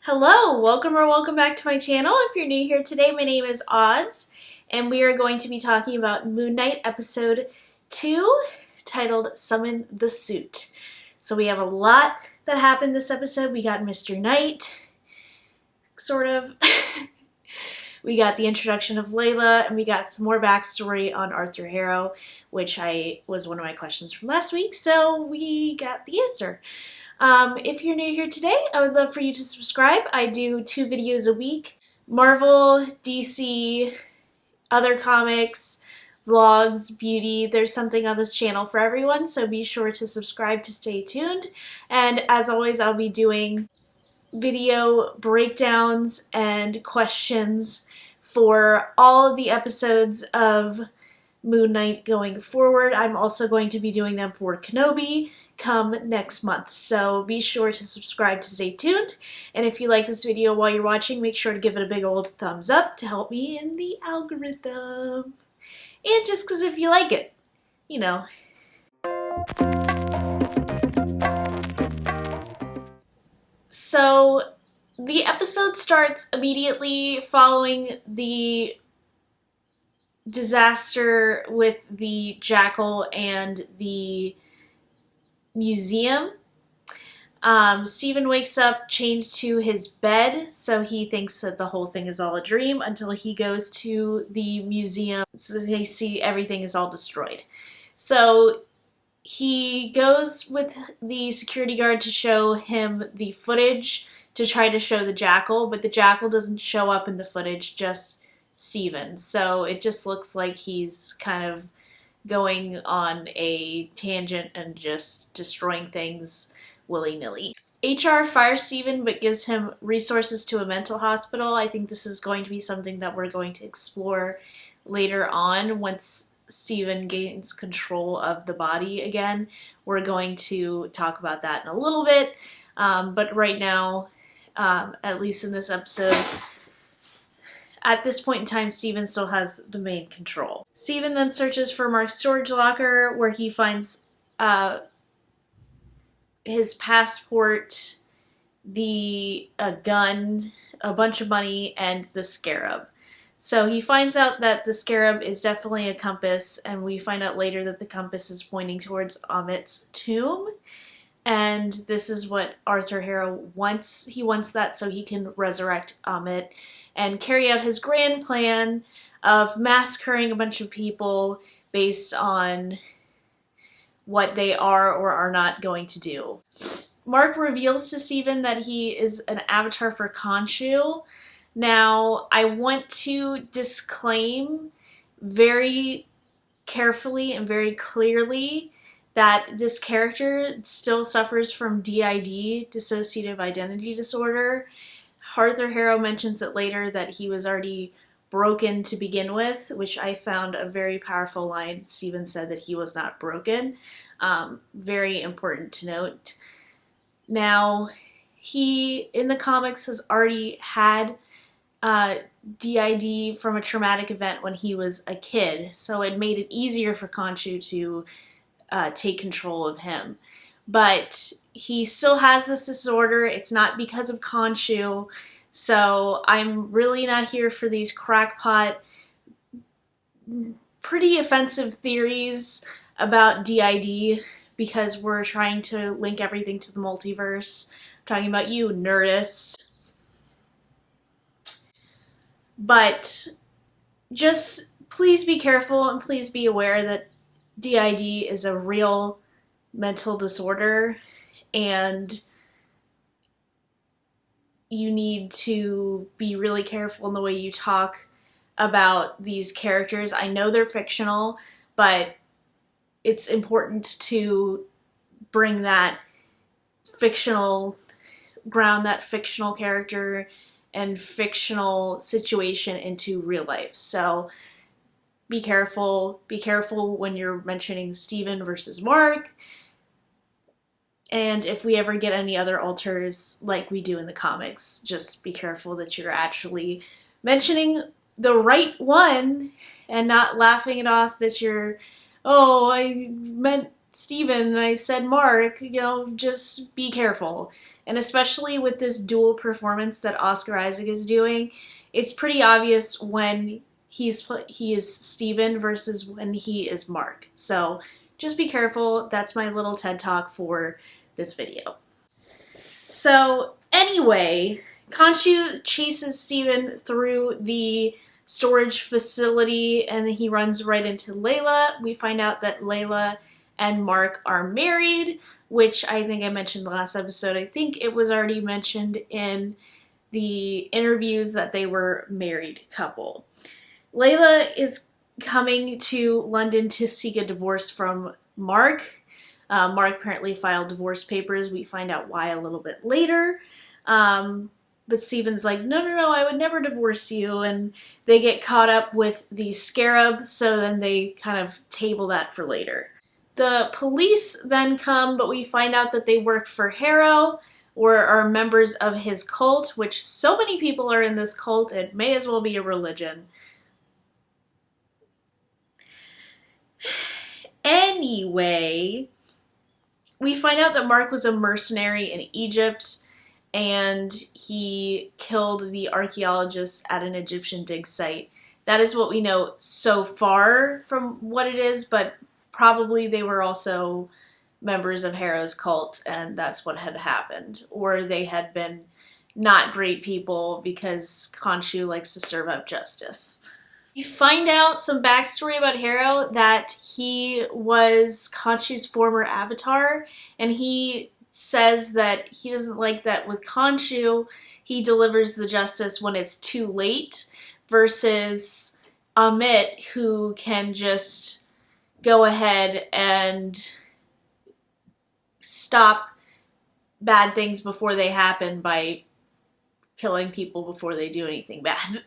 Hello, welcome back to my channel. If you're new here today, my name is Odds, and we are going to be talking about Moon Knight episode 2, titled Summon the Suit. So we have a lot that happened this episode. We got Mr. Knight, sort of. We got the introduction of Layla, and we got some more backstory on Arthur Harrow, which was one of my questions from last week, so we got the answer. If you're new here today, I would love for you to subscribe. I do 2 videos a week. Marvel, DC, other comics, vlogs, beauty. There's something on this channel for everyone, so be sure to subscribe to stay tuned. And as always, I'll be doing video breakdowns and questions for all of the episodes of Moon Knight going forward. I'm also going to be doing them for Kenobi come next month, so be sure to subscribe to stay tuned. And if you like this video while you're watching, make sure to give it a big old thumbs up to help me in the algorithm. And just because if you like it, you know. So the episode starts immediately following the disaster with the jackal and the museum. Steven wakes up chained to his bed, so he thinks that the whole thing is all a dream until he goes to the museum, so they see everything is all destroyed. So he goes with the security guard to show him the footage to try to show the jackal, but the jackal doesn't show up in the footage, just Steven. So it just looks like he's kind of going on a tangent and just destroying things willy-nilly. HR fires Steven but gives him resources to a mental hospital. I think this is going to be something that we're going to explore later on once Steven gains control of the body again. We're going to talk about that in a little bit, but right now, at least in this episode, at this point in time, Steven still has the main control. Steven then searches for Marc's storage locker, where he finds his passport, a gun, a bunch of money, and the scarab. So he finds out that the scarab is definitely a compass, and we find out later that the compass is pointing towards Ammit's tomb. And this is what Arthur Harrow wants. He wants that so he can resurrect Ammit and carry out his grand plan of massacring a bunch of people based on what they are or are not going to do. Marc reveals to Steven that he is an avatar for Khonshu. Now, I want to disclaim very carefully and very clearly that this character still suffers from DID, dissociative identity disorder. Arthur Harrow mentions it later that he was already broken to begin with, which I found a very powerful line. Steven said that he was not broken. Very important to note. Now, he, in the comics, has already had DID from a traumatic event when he was a kid, so it made it easier for Khonshu to take control of him. But he still has this disorder. It's not because of Khonshu, so I'm really not here for these crackpot, pretty offensive theories about DID, because we're trying to link everything to the multiverse. I'm talking about you, nerdist. But just please be careful and please be aware that DID is a real mental disorder, and you need to be really careful in the way you talk about these characters. I know they're fictional, but it's important to bring that fictional, ground that fictional character and fictional situation into real life. So be careful when you're mentioning Steven versus Marc. And if we ever get any other alters like we do in the comics, just be careful that you're actually mentioning the right one and not laughing it off that you're, oh, I meant Steven and I said, Mark, just be careful. And especially with this dual performance that Oscar Isaac is doing, it's pretty obvious when he is Steven versus when he is Mark. So just be careful. That's my little TED Talk for this video. So anyway, Khonshu chases Steven through the storage facility and he runs right into Layla. We find out that Layla and Mark are married, which I think I mentioned the last episode. I think it was already mentioned in the interviews that they were a married couple. Layla is coming to London to seek a divorce from Mark. Mark apparently filed divorce papers. We find out why a little bit later. But Steven's like, no, I would never divorce you. And they get caught up with the scarab, so then they kind of table that for later. The police then come, but we find out that they work for Harrow or are members of his cult, which so many people are in this cult, it may as well be a religion. Anyway, we find out that Mark was a mercenary in Egypt and he killed the archaeologists at an Egyptian dig site. That is what we know so far from what it is, but probably they were also members of Harrow's cult and that's what had happened. Or they had been not great people because Khonshu likes to serve up justice. We find out some backstory about Harrow, that he was Khonshu's former avatar, and he says that he doesn't like that with Khonshu, he delivers the justice when it's too late, versus Amit, who can just go ahead and stop bad things before they happen by killing people before they do anything bad.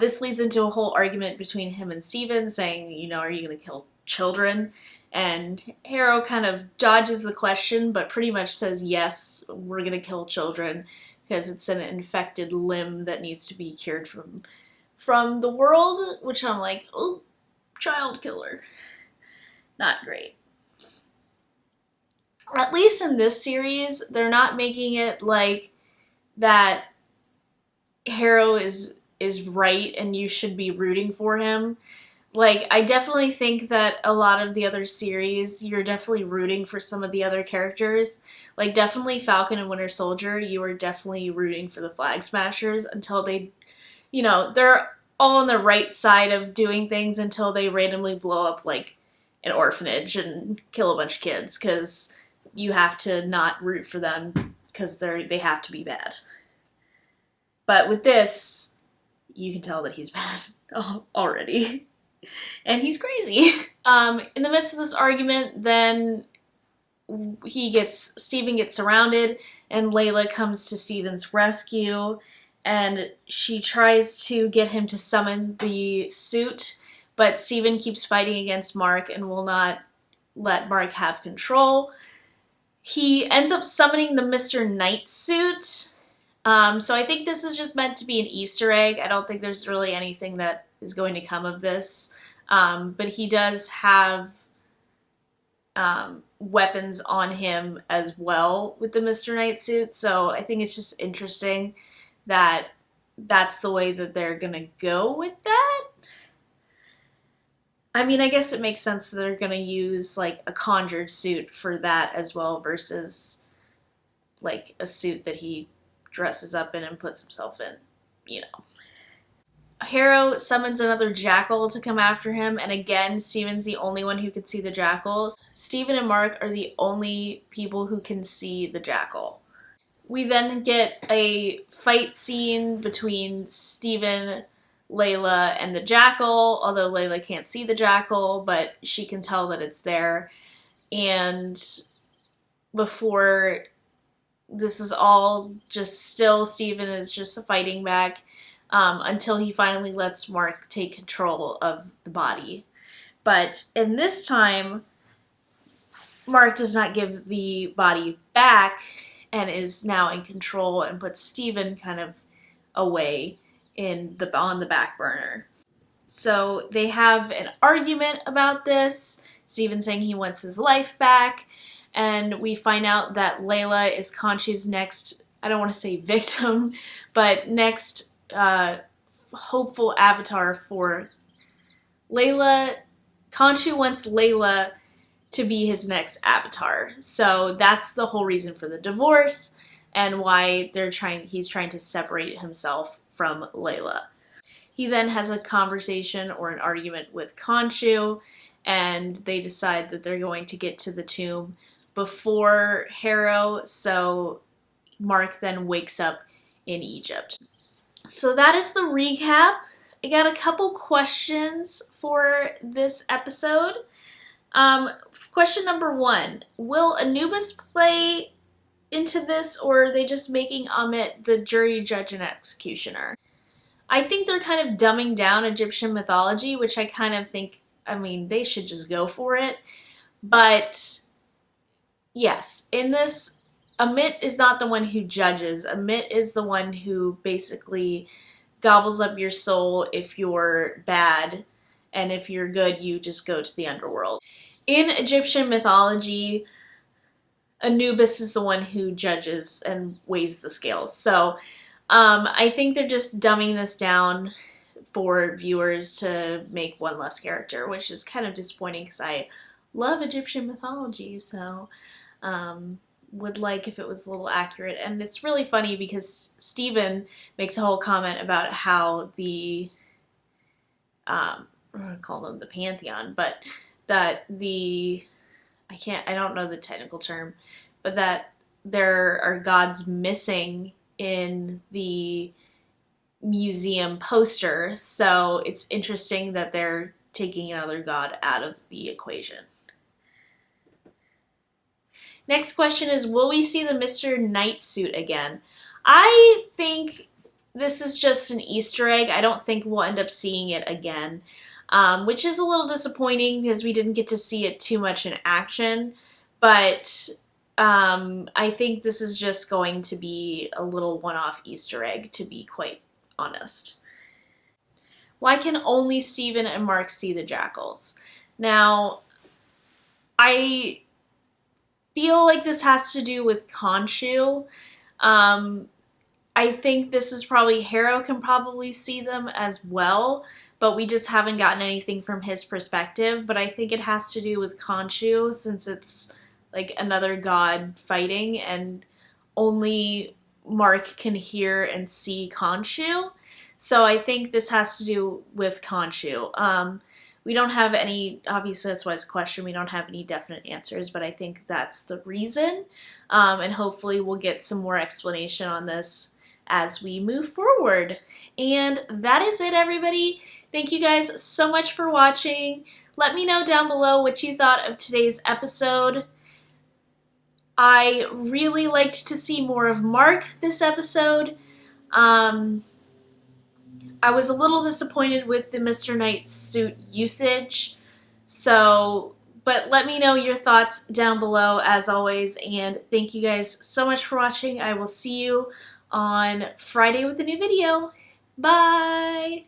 This leads into a whole argument between him and Steven, saying, are you going to kill children? And Harrow kind of dodges the question, but pretty much says, yes, we're going to kill children because it's an infected limb that needs to be cured from the world, which I'm like, oh, child killer. Not great. At least in this series, they're not making it like that Harrow is right and you should be rooting for him. Like, I definitely think that a lot of the other series, you're definitely rooting for some of the other characters. Like, definitely Falcon and Winter Soldier, you are definitely rooting for the Flag Smashers until they, they're all on the right side of doing things until they randomly blow up, like, an orphanage and kill a bunch of kids, because you have to not root for them because they have to be bad. But with this, you can tell that he's bad already. And he's crazy. In the midst of this argument, then Steven gets surrounded, and Layla comes to Steven's rescue, and she tries to get him to summon the suit, but Steven keeps fighting against Mark and will not let Mark have control. He ends up summoning the Mr. Knight suit. So I think this is just meant to be an Easter egg. I don't think there's really anything that is going to come of this. But he does have weapons on him as well with the Mr. Knight suit. So I think it's just interesting that that's the way that they're going to go with that. I mean, I guess it makes sense that they're going to use like a conjured suit for that as well versus like a suit that he dresses up in and puts himself in, Harrow summons another jackal to come after him, and again, Steven's the only one who can see the jackals. Steven and Mark are the only people who can see the jackal. We then get a fight scene between Steven, Layla, and the jackal, although Layla can't see the jackal, but she can tell that it's there. And before this is all just still, Steven is just fighting back until he finally lets Mark take control of the body. But in this time, Mark does not give the body back and is now in control and puts Steven kind of away on the back burner. So they have an argument about this. Steven saying he wants his life back, and we find out that Layla is Khonshu's next, I don't want to say victim, but next hopeful avatar for Layla. Khonshu wants Layla to be his next avatar. So that's the whole reason for the divorce and why he's trying to separate himself from Layla. He then has a conversation or an argument with Khonshu, and they decide that they're going to get to the tomb before Harrow, so Marc then wakes up in Egypt. So that is the recap. I got a couple questions for this episode. Question number 1, will Anubis play into this, or are they just making Ammit the jury, judge, and executioner? I think they're kind of dumbing down Egyptian mythology, which I kind of think, I mean, they should just go for it. But yes, in this, Ammit is not the one who judges. Ammit is the one who basically gobbles up your soul if you're bad, and if you're good, you just go to the underworld. In Egyptian mythology, Anubis is the one who judges and weighs the scales. So I think they're just dumbing this down for viewers to make one less character, which is kind of disappointing because I love Egyptian mythology, so would like if it was a little accurate. And it's really funny because Steven makes a whole comment about how the, I'm going to call them the Pantheon, but that I don't know the technical term, but that there are gods missing in the museum poster, so it's interesting that they're taking another god out of the equation. Next question is, will we see the Mr. Knight suit again? I think this is just an Easter egg. I don't think we'll end up seeing it again, which is a little disappointing because we didn't get to see it too much in action, but I think this is just going to be a little one-off Easter egg, to be quite honest. Why can only Steven and Marc see the jackals? Now, I feel like this has to do with Khonshu. I think this is probably, Harrow can probably see them as well, but we just haven't gotten anything from his perspective. But I think it has to do with Khonshu, since it's like another god fighting, and only Marc can hear and see Khonshu. So I think this has to do with Khonshu. We don't have any, obviously that's why it's a question, we don't have any definite answers, but I think that's the reason. And hopefully we'll get some more explanation on this as we move forward. And that is it, everybody. Thank you guys so much for watching. Let me know down below what you thought of today's episode. I really liked to see more of Marc this episode. I was a little disappointed with the Mr. Knight suit usage, but let me know your thoughts down below as always, and thank you guys so much for watching. I will see you on Friday with a new video. Bye!